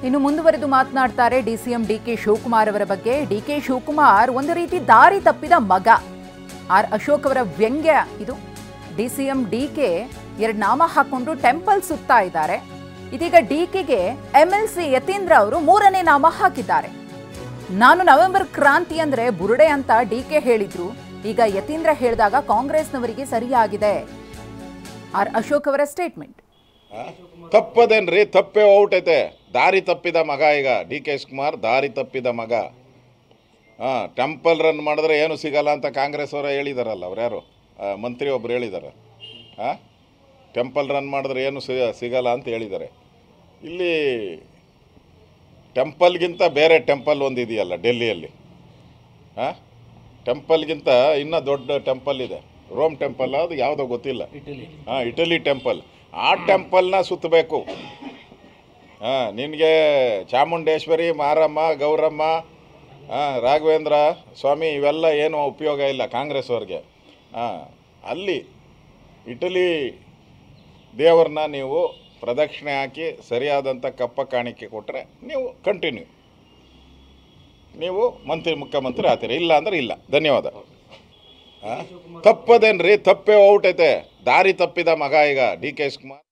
ಇನ್ನು ಮುಂದುವರೆದು ಮಾತನಾಡ್ತಾರೆ ಡಿಸಿಎಂ ಡಿಕೆ ಶಿವಕುಮಾರ್ ಅವರ ಬಗ್ಗೆ. ಡಿಕೆ ಶಿವಕುಮಾರ್ ಒಂದು ರೀತಿ ದಾರಿ ತಪ್ಪಿದ ಮಗ. ಆರ್ ಅಶೋಕ್ ಅವರ ವ್ಯಂಗ್ಯ ಇದು. ಡಿಸಿಎಂ ಡಿಕೆ ಎರಡು ನಾಮ ಹಾಕೊಂಡು ಟೆಂಪಲ್ ಸುತ್ತಾ ಇದ್ದಾರೆ. ಇದೀಗ ಡಿಕೆಗೆ ಎಂಎಲ್ಸಿ ಯತೀಂದ್ರ ಅವರು ಮೂರನೇ ನಾಮ ಹಾಕಿದ್ದಾರೆ. ನಾನು ನವೆಂಬರ್ ಕ್ರಾಂತಿ ಅಂದ್ರೆ ಬುರುಡೆ ಅಂತ ಡಿಕೆ ಹೇಳಿದ್ರು. ಈಗ ಯತೀಂದ್ರ ಹೇಳಿದಾಗ ಕಾಂಗ್ರೆಸ್ನವರಿಗೆ ಸರಿಯಾಗಿದೆ. ಆರ್ ಅಶೋಕ್ ಅವರ ಸ್ಟೇಟ್ಮೆಂಟ್. ತಪ್ಪದೇನ್ರಿ, ತಪ್ಪೇ ಔಟ್ ಐತೆ. ದಾರಿ ತಪ್ಪಿದ ಮಗ. ಈಗ ಡಿ ಕೆ ಶಿವಕುಮಾರ್ ದಾರಿ ತಪ್ಪಿದ ಮಗ. ಟೆಂಪಲ್ ರನ್ ಮಾಡಿದ್ರೆ ಏನು ಸಿಗಲ್ಲ ಅಂತ ಕಾಂಗ್ರೆಸ್ ಅವರ ಹೇಳಿದಾರಲ್ಲ. ಅವ್ರು ಯಾರು ಮಂತ್ರಿ ಒಬ್ರು ಹೇಳಿದ್ದಾರೆ. ಟೆಂಪಲ್ ರನ್ ಮಾಡಿದ್ರೆ ಏನು ಸಿಗಲ್ಲ ಅಂತ ಹೇಳಿದ್ದಾರೆ. ಇಲ್ಲಿ ಟೆಂಪಲ್ಗಿಂತ ಬೇರೆ ಟೆಂಪಲ್ ಒಂದು ಇದೆಯಲ್ಲ ಡೆಲ್ಲಿಯಲ್ಲಿ. ಟೆಂಪಲ್ಗಿಂತ ಇನ್ನೂ ದೊಡ್ಡ ಟೆಂಪಲ್ ಇದೆ. ರೋಮ್ ಟೆಂಪಲ್ ಅದು ಯಾವುದೋ ಗೊತ್ತಿಲ್ಲ. Italy temple. ಆ ಟೆಂಪಲ್ನ ಸುತ್ತಬೇಕು. ನಿನಗೆ ಚಾಮುಂಡೇಶ್ವರಿ, ಮಾರಮ್ಮ, ಗೌರಮ್ಮ, ರಾಘವೇಂದ್ರ ಸ್ವಾಮಿ ಇವೆಲ್ಲ ಏನು ಉಪಯೋಗ ಇಲ್ಲ ಕಾಂಗ್ರೆಸ್ ಅವ್ರಿಗೆ. ಅಲ್ಲಿ ಇಟಲಿ ದೇವ್ರನ್ನ ನೀವು ಪ್ರದಕ್ಷಿಣೆ ಹಾಕಿ ಸರಿಯಾದಂಥ ಕಪ್ಪ ಕಾಣಿಕೆ ಕೊಟ್ಟರೆ ನೀವು ಕಂಟಿನ್ಯೂ ನೀವು ಮುಖ್ಯಮಂತ್ರಿ ಆಗ್ತೀರಿ. ಇಲ್ಲ ಅಂದ್ರೆ ಇಲ್ಲ. ಧನ್ಯವಾದ. ತಪ್ಪದೇನ್ರಿ, ತಪ್ಪೇ ಔಟ್ ಐತೆ. ದಾರಿ ತಪ್ಪಿದ ಮಗ ಈಗ ಡಿ ಕೆ ಶಿವಕುಮಾರ್.